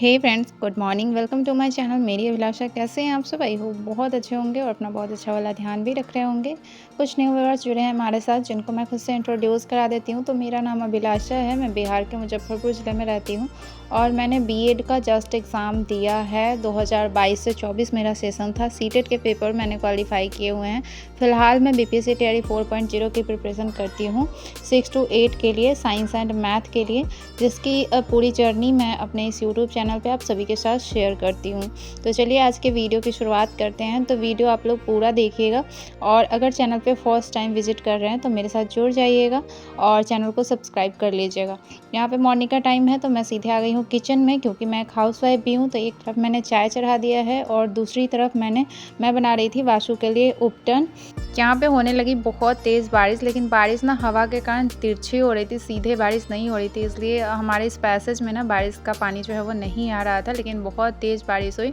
Hey friends, good morning. Welcome to my channel. मेरी अभिलाषा। कैसे हैं आप सब? आई होप बहुत अच्छे होंगे और अपना बहुत अच्छा वाला ध्यान भी रख रहे होंगे। कुछ न्यू व्यूअर्स जुड़े हैं हमारे साथ, जिनको मैं खुद से इंट्रोड्यूस करा देती हूँ। तो मेरा नाम अभिलाषा है, मैं बिहार के मुजफ्फरपुर ज़िले में रहती हूँ और मैंने बीएड का जस्ट एग्ज़ाम दिया है। 2022 से 24 मेरा सेशन था। सीटेट के पेपर मैंने क्वालिफाई किए हुए हैं। फ़िलहाल मैं बीपीएससी तैयारी 4.0 की प्रिपरेशन करती हूँ 6 to 8 के लिए, साइंस एंड मैथ के लिए, जिसकी पूरी जर्नी मैं अपने इस यूट्यूब चैनल पे आप सभी के साथ शेयर करती हूँ। तो चलिए आज के वीडियो की शुरुआत करते हैं। तो वीडियो आप लोग पूरा देखिएगा और अगर चैनल पे फर्स्ट टाइम विजिट कर रहे हैं तो मेरे साथ जुड़ जाइएगा और चैनल को सब्सक्राइब कर लीजिएगा। यहाँ पे मॉर्निंग का टाइम है तो मैं सीधे आ गई हूँ किचन में, क्योंकि मैं एक हाउसवाइफ भी हूँ। तो एक तरफ मैंने चाय चढ़ा दिया है और दूसरी तरफ मैं बना रही थी वाशु के लिए उपटन। यहाँ पे होने लगी बहुत तेज़ बारिश, लेकिन बारिश ना हवा के कारण तिरछी हो रही थी, सीधे बारिश नहीं हो रही थी, इसलिए हमारे इस पैसेज में ना बारिश का पानी जो है वो नहीं आ रहा था, लेकिन बहुत तेज़ बारिश हुई।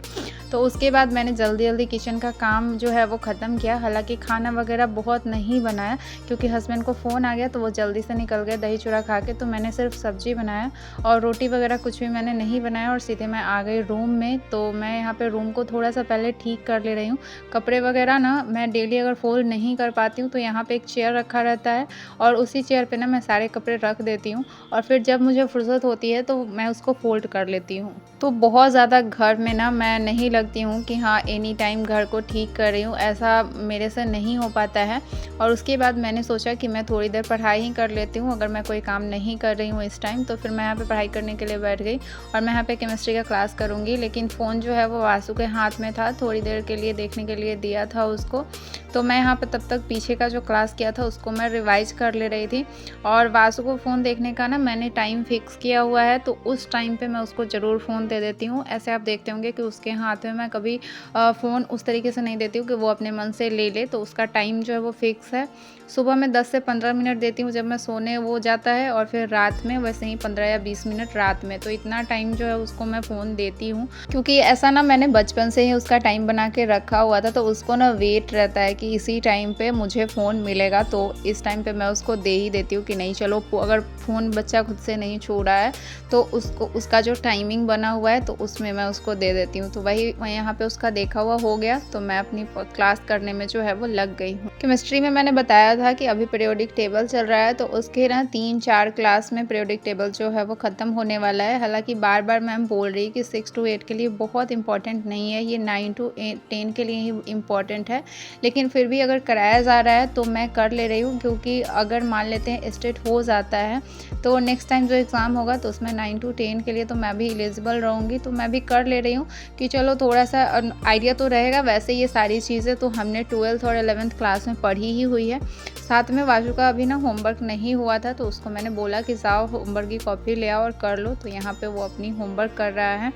तो उसके बाद मैंने जल्दी जल्दी किचन का काम जो है वो ख़त्म किया। हालांकि खाना वगैरह बहुत नहीं बनाया, क्योंकि हस्बैंड को फ़ोन आ गया तो वो जल्दी से निकल गए दही चूड़ा खा के। तो मैंने सिर्फ सब्ज़ी बनाया और रोटी वगैरह कुछ भी मैंने नहीं बनाया और सीधे मैं आ गई रूम में। तो मैं यहाँ पर रूम को थोड़ा सा पहले ठीक कर ले रही हूँ। कपड़े वगैरह ना मैं डेली अगर फोल्ड नहीं कर पाती हूँ तो यहाँ पे एक चेयर रखा रहता है और उसी चेयर पे ना मैं सारे कपड़े रख देती हूँ और फिर जब मुझे फुर्सत होती है तो मैं उसको फोल्ड कर लेती हूँ। तो बहुत ज़्यादा घर में ना मैं नहीं लगती हूँ कि हाँ एनी टाइम घर को ठीक कर रही हूँ, ऐसा मेरे से नहीं हो पाता है। और उसके बाद मैंने सोचा कि मैं थोड़ी देर पढ़ाई ही कर लेती हूँ। अगर मैं कोई काम नहीं कर रही हूँ इस टाइम तो फिर मैं यहाँ पे पढ़ाई करने के लिए बैठ गई और मैं यहाँ पे केमिस्ट्री का क्लास करूँगी। लेकिन फ़ोन जो है वो वासु के हाथ में था, थोड़ी देर के लिए देखने के लिए दिया था उसको। तो मैं यहाँ पे तब तक पीछे का जो क्लास किया था उसको मैं रिवाइज कर ले रही थी। और वासु को फ़ोन देखने का ना मैंने टाइम फिक्स किया हुआ है, तो उस टाइम पे मैं उसको ज़रूर फ़ोन दे देती हूँ। ऐसे आप देखते होंगे कि उसके हाथ में मैं कभी फ़ोन उस तरीके से नहीं देती हूँ कि वो अपने मन से ले ले। तो उसका टाइम जो है वो फिक्स है। सुबह में 10 से 15 मिनट देती हूँ जब मैं सोने वो जाता है, और फिर रात में वैसे ही 15 या 20 मिनट रात में। तो इतना टाइम जो है उसको मैं फ़ोन देती हूँ, क्योंकि ऐसा ना मैंने बचपन से ही उसका टाइम बना के रखा हुआ था। तो उसको ना वेट रहता है कि इसी टाइम पे मुझे फ़ोन मिलेगा, तो इस टाइम पे मैं उसको दे ही देती हूँ कि नहीं चलो, अगर फ़ोन बच्चा खुद से नहीं छू रहा है तो उसको उसका जो टाइमिंग बना हुआ है तो उसमें मैं उसको दे देती हूँ। तो वही यहाँ पे उसका देखा हुआ हो गया, तो मैं अपनी क्लास करने में जो है वो लग गई हूँ। केमिस्ट्री में मैंने बताया था कि अभी पीरियोडिक टेबल चल रहा है, तो उसके ना 3-4 क्लास में पीरियोडिक टेबल जो है वो ख़त्म होने वाला है। हालांकि बार बार मैम बोल रही है कि 6 to 8 के लिए बहुत इंपॉर्टेंट नहीं है, ये 9 to 10 के लिए ही इम्पॉर्टेंट है। लेकिन फिर भी अगर कराया जा रहा है तो मैं कर ले रही हूँ, क्योंकि अगर मान लेते हैं स्टेट हो जाता है तो नेक्स्ट टाइम जो एग्ज़ाम होगा तो उसमें 9 to 10 के लिए तो मैं भी एलिजिबल रहूँगी। तो मैं भी कर ले रही हूँ कि चलो थोड़ा सा आइडिया तो रहेगा। वैसे ये सारी चीज़ें तो हमने 12th और 11th क्लास में पढ़ी ही हुई है। साथ में वाशु का अभी ना होमवर्क नहीं हुआ था, तो उसको मैंने बोला कि जाओ होमवर्क की कॉपी ले आओ और कर लो। तो यहाँ पे वो अपनी होमवर्क कर रहा है।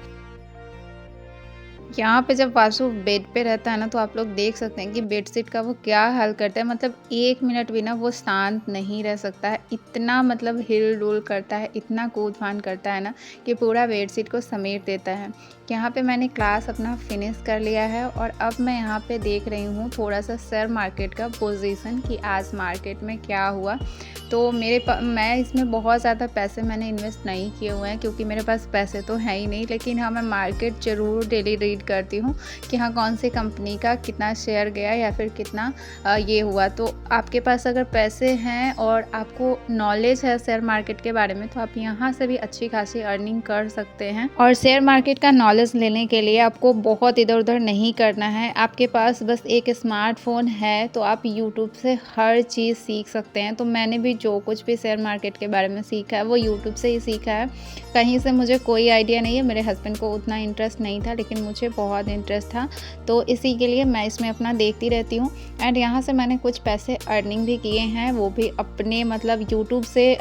यहाँ पे जब वासु बेड पे रहता है ना तो आप लोग देख सकते हैं कि बेडशीट का वो क्या हाल करता है। मतलब 1 मिनट भी ना वो शांत नहीं रह सकता है, इतना मतलब हिल डुल करता है, इतना कूद फान करता है ना कि पूरा बेडशीट को समेट देता है। यहाँ पे मैंने क्लास अपना फिनिश कर लिया है और अब मैं यहाँ पे देख रही हूँ थोड़ा सा शेयर मार्केट का पोजीशन कि आज मार्केट में क्या हुआ। तो मैं इसमें बहुत ज़्यादा पैसे मैंने इन्वेस्ट नहीं किए हुए हैं, क्योंकि मेरे पास पैसे तो है ही नहीं। लेकिन हाँ, मैं मार्केट ज़रूर डेली रीड करती हूँ कि हाँ कौन सी कंपनी का कितना शेयर गया या फिर कितना ये हुआ। तो आपके पास अगर पैसे हैं और आपको नॉलेज है शेयर मार्केट के बारे में तो आप यहाँ से भी अच्छी खासी अर्निंग कर सकते हैं। और शेयर मार्केट का नॉलेज लेने के लिए आपको बहुत इधर उधर नहीं करना है। आपके पास बस एक स्मार्टफोन है तो आप यूट्यूब से हर चीज़ सीख सकते हैं। तो मैंने भी जो कुछ भी शेयर मार्केट के बारे में सीखा है वो यूट्यूब से ही सीखा है, कहीं से मुझे कोई आइडिया नहीं है। मेरे हस्बैंड को उतना इंटरेस्ट नहीं था, लेकिन मुझे बहुत इंटरेस्ट था, तो इसी के लिए मैं इसमें अपना देखती रहती हूँ। एंड यहाँ से मैंने कुछ पैसे अर्निंग भी किए हैं, वो भी अपने मतलब यूट्यूब से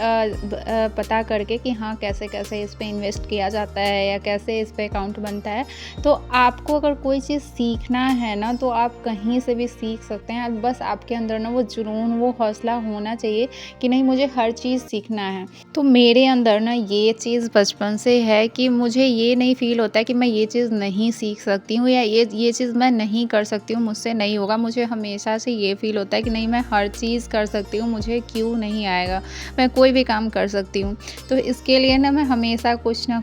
पता करके कि हाँ कैसे कैसे इस पर इन्वेस्ट किया जाता है या कैसे इस पर अकाउंट बनता है। तो आपको अगर कोई चीज़ सीखना है ना तो आप कहीं से भी सीख सकते हैं। बस आपके अंदर ना वो जुनून, वो हौसला होना चाहिए कि नहीं मुझे हर चीज़ सीखना है। तो मेरे अंदर ना ये चीज़ बचपन से है कि मुझे ये नहीं फ़ील होता है कि मैं ये चीज़ नहीं सीख सीख सकती हूँ या ये चीज़ मैं नहीं कर सकती हूँ, मुझसे नहीं होगा। मुझे हमेशा से ये फ़ील होता है कि नहीं, मैं हर चीज़ कर सकती हूँ, मुझे क्यों नहीं आएगा, मैं कोई भी काम कर सकती हूँ। तो इसके लिए ना मैं हमेशा कुछ ना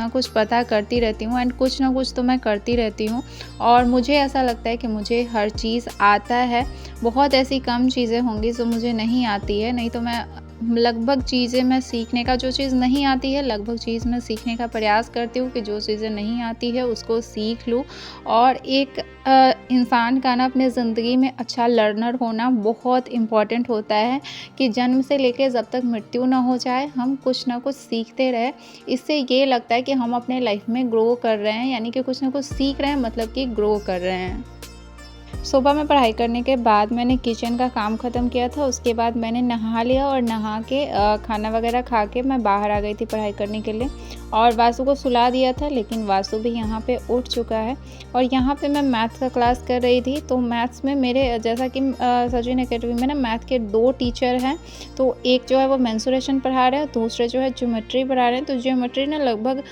कुछ पता करती रहती हूँ एंड कुछ ना कुछ तो मैं करती रहती हूँ और मुझे ऐसा लगता है कि मुझे हर चीज़ आता है। बहुत ऐसी कम चीज़ें होंगी जो मुझे नहीं आती है, नहीं तो मैं लगभग चीज़ें मैं सीखने का, जो चीज़ नहीं आती है लगभग चीज़ मैं सीखने का प्रयास करती हूँ कि जो चीज़ें नहीं आती है उसको सीख लूँ। और एक इंसान का ना अपने ज़िंदगी में अच्छा लर्नर होना बहुत इम्पॉर्टेंट होता है कि जन्म से लेके जब तक मृत्यु ना हो जाए हम कुछ ना कुछ सीखते रहें। इससे ये लगता है कि हम अपने लाइफ में ग्रो कर रहे हैं, यानी कि कुछ ना कुछ सीख रहे हैं, मतलब कि ग्रो कर रहे हैं। सुबह में पढ़ाई करने के बाद मैंने किचन का काम ख़त्म किया था, उसके बाद मैंने नहा लिया और नहा के खाना वगैरह खा के मैं बाहर आ गई थी पढ़ाई करने के लिए और वासु को सुला दिया था, लेकिन वासु भी यहाँ पे उठ चुका है। और यहाँ पे मैं मैथ्स का क्लास कर रही थी, तो मैथ्स में मेरे जैसा कि सचिन अकेडमी में ना मैथ के 2 टीचर हैं, तो एक जो है वो मेंसुरेशन पढ़ा रहे हैं, दूसरे जो है ज्योमेट्री पढ़ा रहे हैं। तो ज्योमेट्री ना लगभग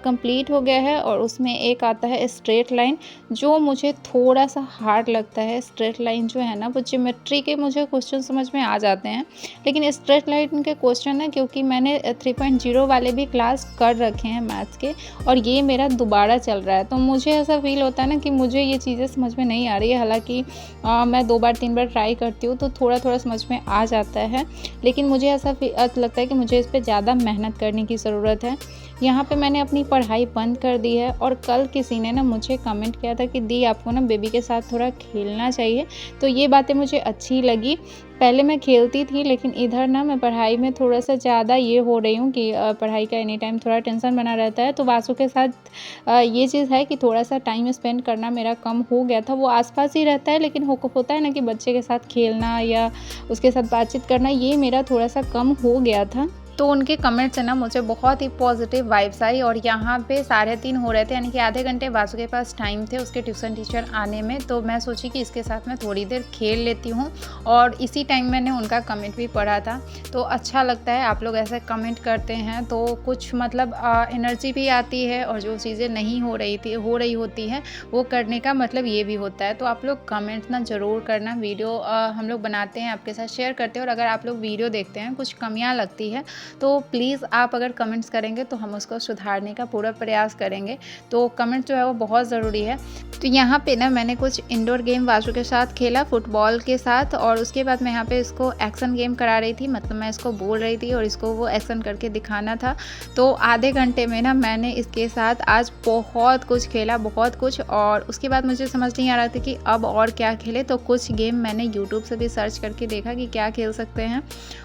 कंप्लीट हो गया है और उसमें एक आता है स्ट्रेट लाइन, जो मुझे थोड़ा-सा हार्ड लगता है। स्ट्रेट लाइन जो है ना, वो ज्योमेट्री के मुझे क्वेश्चन समझ में आ जाते हैं, लेकिन स्ट्रेट लाइन के क्वेश्चन ना, क्योंकि मैंने 3.0 वाले भी क्लास कर रखे हैं मैथ्स के और ये मेरा दोबारा चल रहा है, तो मुझे ऐसा फ़ील होता है ना कि मुझे ये चीज़ें समझ में नहीं आ रही है। हालाँकि मैं 2 बार 3 बार ट्राई करती हूँ तो थोड़ा-थोड़ा समझ में आ जाता है, लेकिन मुझे ऐसा लगता है कि मुझे इस पे ज़्यादा मेहनत करने की ज़रूरत है। यहाँ पे मैंने अपनी पढ़ाई बंद कर दी है और कल किसी ने ना मुझे कमेंट किया था कि दी, आपको ना बेबी के साथ थोड़ा खेलना चाहिए, तो ये बातें मुझे अच्छी लगी। पहले मैं खेलती थी, लेकिन इधर ना मैं पढ़ाई में थोड़ा-सा ज़्यादा ये हो रही हूँ कि पढ़ाई का एनी टाइम थोड़ा टेंशन बना रहता है, तो वासु के साथ ये चीज़ है कि थोड़ा-सा टाइम स्पेंड करना मेरा कम हो गया था। वो आस-पास ही रहता है, लेकिन होता है ना कि बच्चे के साथ खेलना या उसके साथ बातचीत करना, ये मेरा थोड़ा-सा कम हो गया था। तो उनके कमेंट से ना मुझे बहुत ही पॉजिटिव वाइब्स आई और यहाँ पे 3:30 हो रहे थे, यानी कि आधे घंटे वासु के पास टाइम थे उसके ट्यूशन टीचर आने में, तो मैं सोची कि इसके साथ मैं थोड़ी देर खेल लेती हूँ और इसी टाइम मैंने उनका कमेंट भी पढ़ा था। तो अच्छा लगता है, आप लोग ऐसे कमेंट करते हैं तो कुछ मतलब एनर्जी भी आती है और जो चीज़ें नहीं हो रही होती हैं वो करने का मतलब ये भी होता है। तो आप लोग कमेंट ना ज़रूर करना, वीडियो हम लोग बनाते हैं आपके साथ शेयर करते हैं और अगर आप लोग वीडियो देखते हैं कुछ कमियाँ लगती है तो प्लीज़ आप अगर कमेंट्स करेंगे तो हम उसको सुधारने का पूरा प्रयास करेंगे। तो कमेंट जो है वो बहुत ज़रूरी है। तो यहाँ पे ना मैंने कुछ इंडोर गेम वासु के साथ खेला फुटबॉल के साथ और उसके बाद मैं यहाँ पे इसको एक्शन गेम करा रही थी, मतलब मैं इसको बोल रही थी और इसको वो एक्शन करके दिखाना था। तो आधे घंटे में ना मैंने इसके साथ आज बहुत कुछ खेला, बहुत कुछ, और उसके बाद मुझे समझ नहीं आ रहा था कि अब और क्या खेले, तो कुछ गेम मैंने यूट्यूब से भी सर्च करके देखा कि क्या खेल सकते हैं।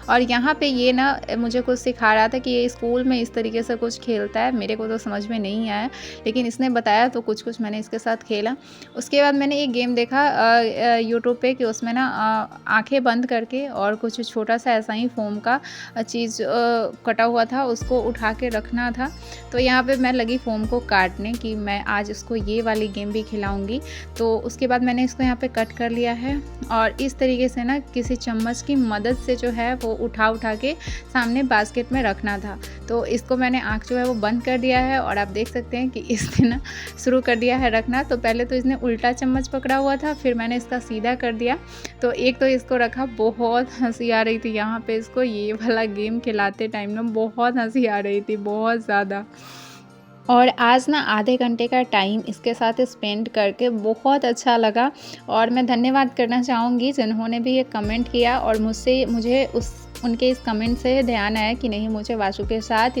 और यहाँ पे ये ना मुझे कुछ सिखा रहा था कि ये स्कूल में इस तरीके से कुछ खेलता है, मेरे को तो समझ में नहीं आया, लेकिन इसने बताया तो कुछ मैंने इसके साथ खेला। उसके बाद मैंने एक गेम देखा यूट्यूब पे कि उसमें ना आंखें बंद करके और कुछ छोटा सा ऐसा ही फोम का चीज़ कटा हुआ था, उसको उठा के रखना था। तो यहाँ पे मैं लगी फोम को काटने कि मैं आज इसको ये वाली गेम भी खिलाऊंगी। तो उसके बाद मैंने इसको यहाँ पे कट कर लिया है और इस तरीके से ना किसी चम्मच की मदद से जो है वो उठा के सामने बास्केट में रखना था। तो इसको मैंने आँख जो है वो बंद कर दिया है और आप देख सकते हैं कि इसने ना शुरू कर दिया है रखना। तो पहले तो इसने उल्टा चम्मच पकड़ा हुआ था, फिर मैंने इसका सीधा कर दिया। तो एक तो इसको रखा, बहुत हंसी आ रही थी यहाँ पे इसको ये वाला गेम खिलाते टाइम ना, बहुत हंसी आ रही थी, बहुत ज़्यादा। और आज ना आधे घंटे का टाइम इसके साथ स्पेंड करके बहुत अच्छा लगा और मैं धन्यवाद करना चाहूँगी जिन्होंने भी ये कमेंट किया और मुझे उनके इस कमेंट से ध्यान आया कि नहीं, मुझे वासु के साथ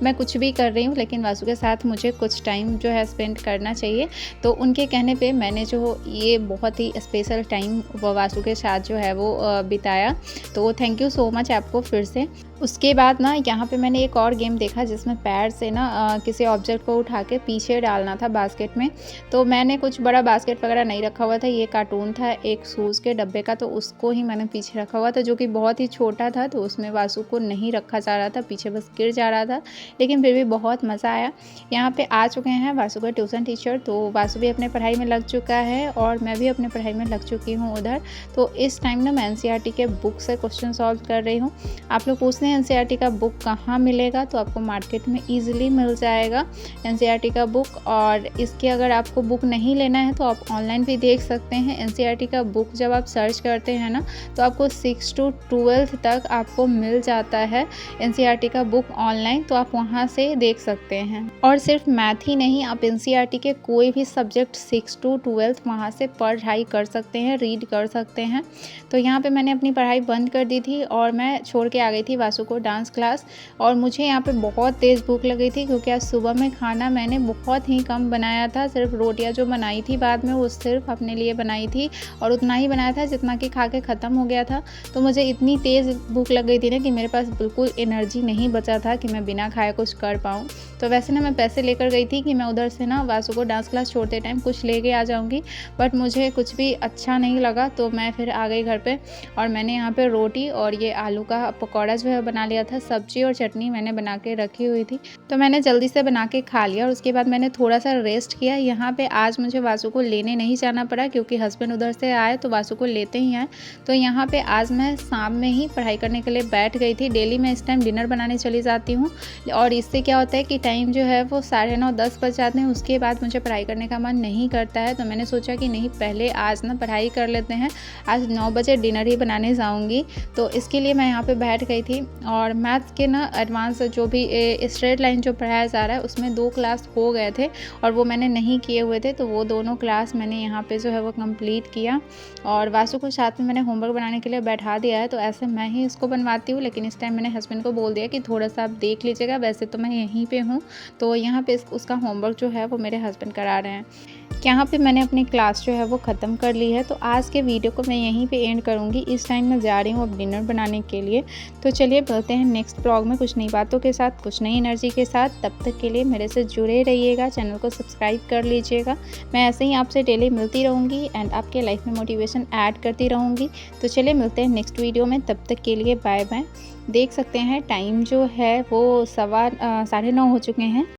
मैं कुछ भी कर रही हूँ लेकिन वासु के साथ मुझे कुछ टाइम जो है स्पेंड करना चाहिए। तो उनके कहने पे मैंने जो ये बहुत ही स्पेशल टाइम वासु के साथ जो है वो बिताया। तो थैंक यू सो मच आपको फिर से। उसके बाद ना यहाँ पे मैंने एक और गेम देखा जिसमें पैर से ना किसी ऑब्जेक्ट को उठा के पीछे डालना था बास्केट में। तो मैंने कुछ बड़ा बास्केट वगैरह नहीं रखा हुआ था, ये कार्टून था एक शूज़ के डब्बे का, तो उसको ही मैंने पीछे रखा हुआ था जो कि बहुत ही छोटा था, तो उसमें वासु को नहीं रखा जा रहा था, पीछे बस गिर जा रहा था, लेकिन फिर भी बहुत मज़ा आया। यहाँ पे आ चुके हैं वासु का ट्यूशन टीचर, तो वासु भी अपने पढ़ाई में लग चुका है और मैं भी अपने पढ़ाई में लग चुकी हूँ उधर। तो इस टाइम ना मैं NCERT के बुक से क्वेश्चन सॉल्व कर रही हूँ। आप लोग पूछते हैं एनसीईआरटी का बुक कहाँ मिलेगा, तो आपको मार्केट में ईज़िली मिल जाएगा एनसीईआरटी का बुक। और इसके अगर आपको बुक नहीं लेना है तो आप ऑनलाइन भी देख सकते हैं। एनसीईआरटी का बुक जब आप सर्च करते हैं ना, तो आपको 6 to 12 तक आपको मिल जाता है एनसीईआरटी का बुक ऑनलाइन, तो आप वहाँ से देख सकते हैं। और सिर्फ मैथ ही नहीं, आप एनसीईआरटी के कोई भी सब्जेक्ट 6 to 12 वहाँ से पढ़ाई कर सकते हैं, रीड कर सकते हैं। तो यहाँ पे मैंने अपनी पढ़ाई बंद कर दी थी और मैं छोड़ के आ गई थी वासु को डांस क्लास। और मुझे यहाँ पे बहुत तेज़ भूख लगी थी, क्योंकि आज सुबह में खाना मैंने बहुत ही कम बनाया था। सिर्फ रोटियाँ जो बनाई थी बाद में, वो सिर्फ अपने लिए बनाई थी और उतना ही बनाया था जितना कि खा के ख़त्म हो गया था। तो मुझे इतनी तेज़ भूख लग गई थी ना कि मेरे पास बिल्कुल एनर्जी नहीं बचा था कि मैं बिना खाए कुछ कर पाऊँ। तो वैसे ना मैं पैसे लेकर गई थी कि मैं उधर से ना वासु को डांस क्लास छोड़ते टाइम कुछ लेके आ जाऊँगी, बट मुझे कुछ भी अच्छा नहीं लगा। तो मैं फिर आ गई घर पे और मैंने यहाँ पे रोटी और ये आलू का पकौड़ा जो है बना लिया था। सब्जी और चटनी मैंने बना के रखी हुई थी, तो मैंने जल्दी से बना के खा लिया और उसके बाद मैंने थोड़ा सा रेस्ट किया। यहाँ पे आज मुझे वासु को लेने नहीं जाना पड़ा, क्योंकि हस्बैंड उधर से आए तो वासु को लेते ही आए। तो यहाँ पे आज मैं शाम में ही पढ़ाई करने के लिए बैठ गई थी। डेली मैं इस टाइम डिनर बनाने चली जाती हूँ और इससे क्या होता है कि टाइम जो है वो 9:30 10 बज जाते हैं। उसके बाद मुझे पढ़ाई करने का मन नहीं करता है, तो मैंने सोचा कि नहीं, पहले आज ना पढ़ाई कर लेते हैं। आज 9 बजे डिनर ही बनाने जाऊँगी, तो इसके लिए मैं यहाँ पे बैठ गई थी। और मैथ्स के ना एडवांस जो भी स्ट्रेट लाइन जो पढ़ाया जा रहा है, उसमें 2 क्लास हो गए थे और वो मैंने नहीं किए हुए थे, तो वो दोनों क्लास मैंने यहाँ पे जो है वो कंप्लीट किया। और वासु को साथ में मैंने होमवर्क बनाने के लिए बैठा दिया है, तो ऐसे मैं ही इसको बनवाती हूँ। लेकिन इस टाइम मैंने हस्बैंड को बोल दिया कि थोड़ा सा आप देख लीजिएगा, वैसे तो मैं यहीं पे हूँ। तो यहाँ पे उसका होमवर्क जो है वो मेरे हस्बैंड करा रहे हैं। यहाँ पे मैंने अपनी क्लास जो है वो ख़त्म कर ली है। तो आज के वीडियो को मैं यहीं पे एंड करूँगी। इस टाइम मैं जा रही हूँ अब डिनर बनाने के लिए। तो चलिए मिलते हैं नेक्स्ट ब्लॉग में कुछ नई बातों के साथ, कुछ नई एनर्जी के साथ। तब तक के लिए मेरे से जुड़े रहिएगा, चैनल को सब्सक्राइब कर लीजिएगा। मैं ऐसे ही आपसे डेली मिलती रहूँगी एंड आपके लाइफ में मोटिवेशन ऐड करती रहूँगी। तो चलिए मिलते हैं नेक्स्ट वीडियो में, तब तक के लिए बाय बाय। देख सकते हैं टाइम जो है वो 9:15 हो चुके हैं।